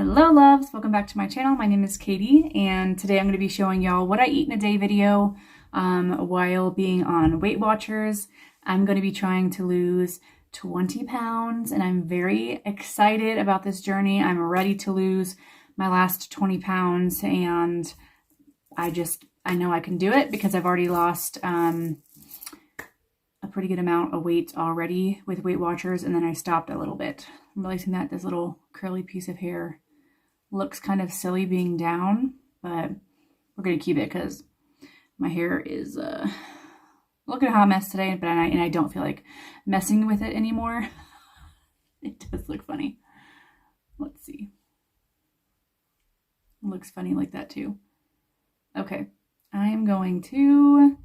Hello loves, welcome back to my channel. My name is Katie and today I'm going to be showing y'all what I eat in a day video while being on Weight Watchers. I'm going to be trying to lose 20 pounds and I'm very excited about this journey. I'm ready to lose my last 20 pounds and I know I can do it because I've already lost a pretty good amount of weight already with Weight Watchers, and then I stopped a little bit. I'm realizing that this little curly piece of hair looks kind of silly being down, but we're gonna keep it because my hair is looking a hot mess today, but I don't feel like messing with it anymore. It does look funny. Let's see. It looks funny like that too. Okay, I'm going to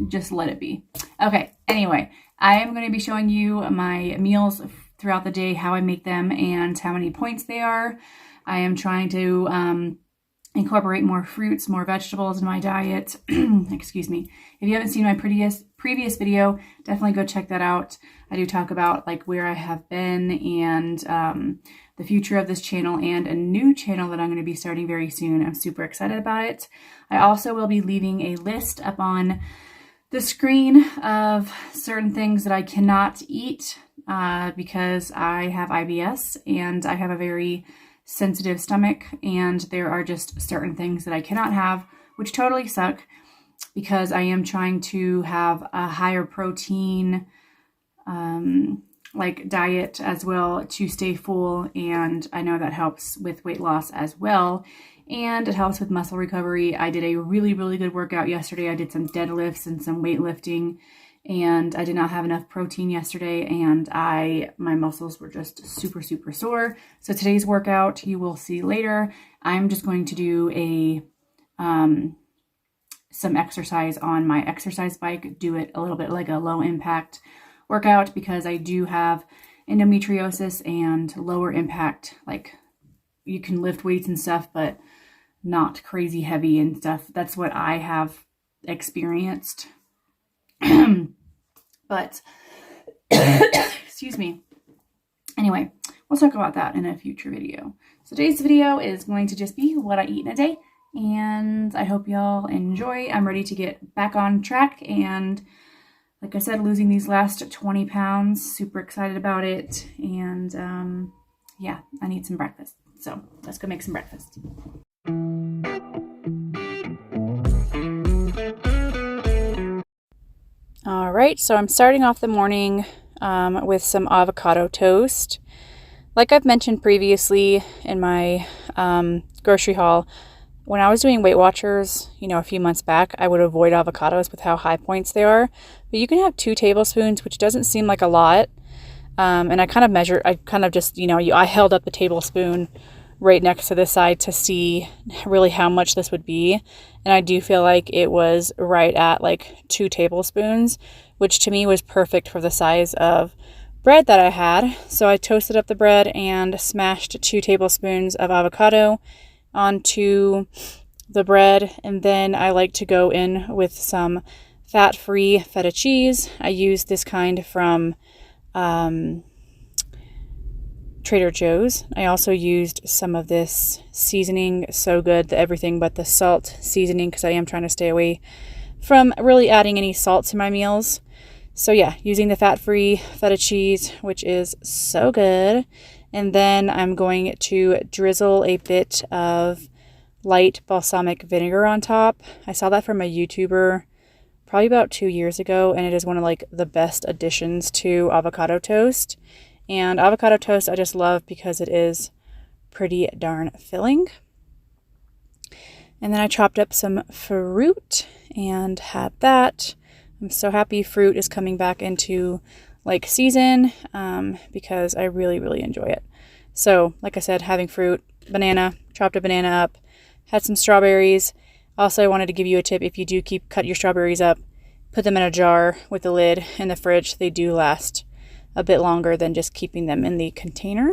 just let it be. Okay, anyway, I am going to be showing you my meals throughout the day, how I make them, and how many points they are. I am trying to incorporate more fruits, more vegetables in my diet. Excuse me. If you haven't seen my previous video, definitely go check that out. I do talk about like where I have been and the future of this channel and a new channel that I'm going to be starting very soon. I'm super excited about it. I also will be leaving a list up on the screen of certain things that I cannot eat because I have IBS and I have a very sensitive stomach, and there are just certain things that I cannot have, which totally suck because I am trying to have a higher protein like diet as well to stay full, and I know that helps with weight loss as well. And it helps with muscle recovery. I did a really good workout yesterday. I did some deadlifts and some weightlifting, and I did not have enough protein yesterday, and my muscles were just super sore. So today's workout, you will see later, I'm just going to do a some exercise on my exercise bike, do it a little bit like a low impact workout because I do have endometriosis and lower impact, like you can lift weights and stuff, but not crazy heavy and stuff. That's what I have experienced. But, excuse me. Anyway, we'll talk about that in a future video. So today's video is going to just be what I eat in a day, and I hope y'all enjoy. I'm ready to get back on track, and like I said, losing these last 20 pounds, super excited about it, and yeah, I need some breakfast. So let's go make some breakfast. All right, so I'm starting off the morning with some avocado toast. Like I've mentioned previously in my grocery haul, when I was doing Weight Watchers, a few months back, I would avoid avocados with how high points they are. But you can have 2 tablespoons, which doesn't seem like a lot. And I kind of measured, I kind of just, I held up the tablespoon right next to the side to see really how much this would be. And I do feel like it was right at like 2 tablespoons, which to me was perfect for the size of bread that I had. So I toasted up the bread and smashed 2 tablespoons of avocado onto the bread. And then I like to go in with some fat-free feta cheese. I use this kind from Trader Joe's. I also used some of this seasoning, so good, the everything but the salt seasoning, because I am trying to stay away from really adding any salt to my meals. So yeah, using the fat-free feta cheese, which is so good. And then I'm going to drizzle a bit of light balsamic vinegar on top. I saw that from a YouTuber probably about 2 years ago, and it is one of like the best additions to avocado toast. And avocado toast I just love because it is pretty darn filling. And then I chopped up some fruit and had that. I'm so happy fruit is coming back into like season because I really enjoy it. So like I said, having fruit, banana, chopped a banana up, had some strawberries. Also, I wanted to give you a tip: if you do cut your strawberries up, put them in a jar with the lid in the fridge. They do last a bit longer than just keeping them in the container.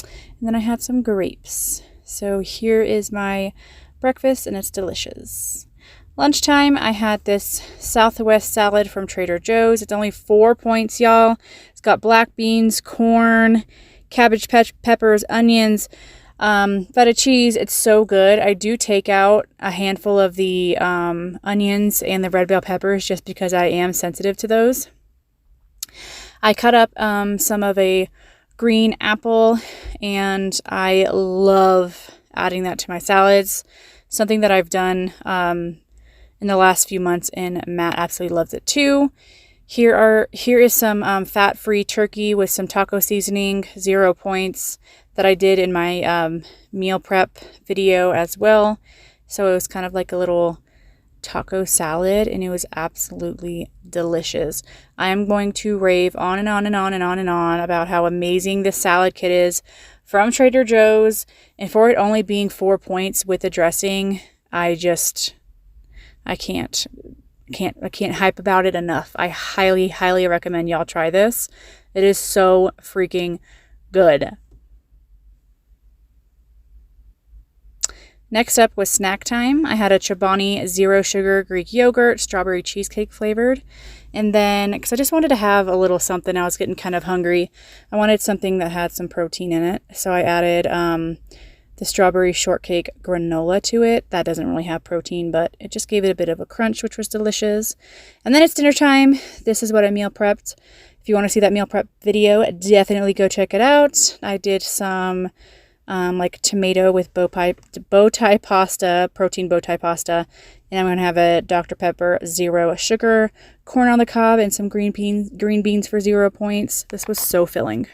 And then I had some grapes. So here is my breakfast, and it's delicious. Lunchtime, I had this Southwest salad from Trader Joe's. It's only 4 points, y'all. It's got black beans, corn, cabbage, peppers, onions, feta cheese. It's so good. I do take out a handful of the onions and the red bell peppers just because I am sensitive to those. I cut up some of a green apple, and I love adding that to my salads. Something that I've done in the last few months, and Matt absolutely loves it too. Here is some fat-free turkey with some taco seasoning, 0 points, that I did in my meal prep video as well. So it was kind of like a little taco salad, and it was absolutely delicious. I am going to rave on and on and on and on and on about how amazing this salad kit is from Trader Joe's, and for it only being 4 points with the dressing, I can't hype about it enough. I highly recommend y'all try this. It is so freaking good. Next up was snack time. I had a Chobani 0 sugar Greek yogurt, strawberry cheesecake flavored. And then, because I just wanted to have a little something, I was getting kind of hungry. I wanted something that had some protein in it. So I added the strawberry shortcake granola to it. That doesn't really have protein, but it just gave it a bit of a crunch, which was delicious. And then it's dinner time. This is what I meal prepped. If you want to see that meal prep video, definitely go check it out. I did some like tomato with bow tie pasta, protein bow tie pasta. And I'm going to have a Dr. Pepper 0 sugar, corn on the cob, and some green beans for 0 points. This was so filling.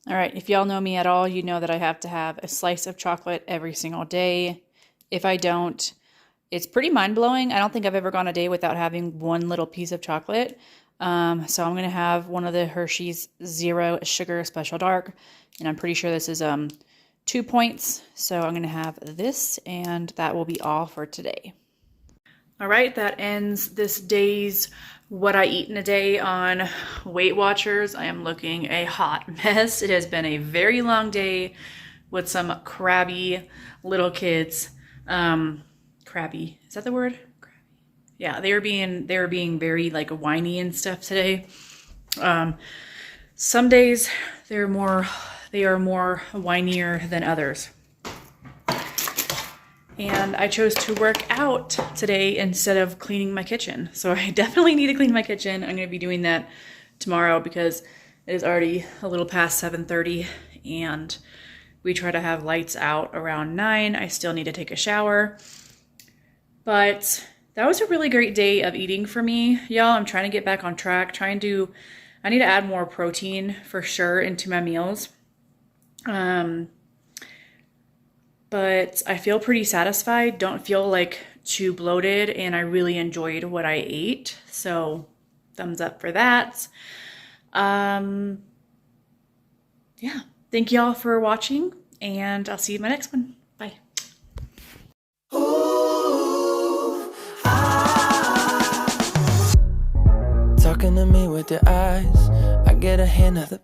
All right, if y'all know me at all, you know that I have to have a slice of chocolate every single day. If I don't, it's pretty mind-blowing. I don't think I've ever gone a day without having one little piece of chocolate. So I'm going to have one of the Hershey's 0 sugar special dark, and I'm pretty sure this is 2 points. So I'm going to have this, and that will be all for today. All right, that ends this day's what I eat in a day on Weight Watchers. I am looking a hot mess. It has been a very long day with some crabby little kids. Crabby, is that the word? Crabby. Yeah, they were being very like whiny and stuff today. Some days they are more whinier than others. And I chose to work out today instead of cleaning my kitchen. So I definitely need to clean my kitchen. I'm going to be doing that tomorrow because it is already a little past 7:30 and we try to have lights out around 9. I still need to take a shower. But that was a really great day of eating for me. Y'all, I'm trying to get back on track. I need to add more protein for sure into my meals. But I feel pretty satisfied, don't feel like too bloated, and I really enjoyed what I ate. So thumbs up for that. Yeah, thank y'all for watching, and I'll see you in my next one. Bye. Talking to me with your eyes, I get a hint of the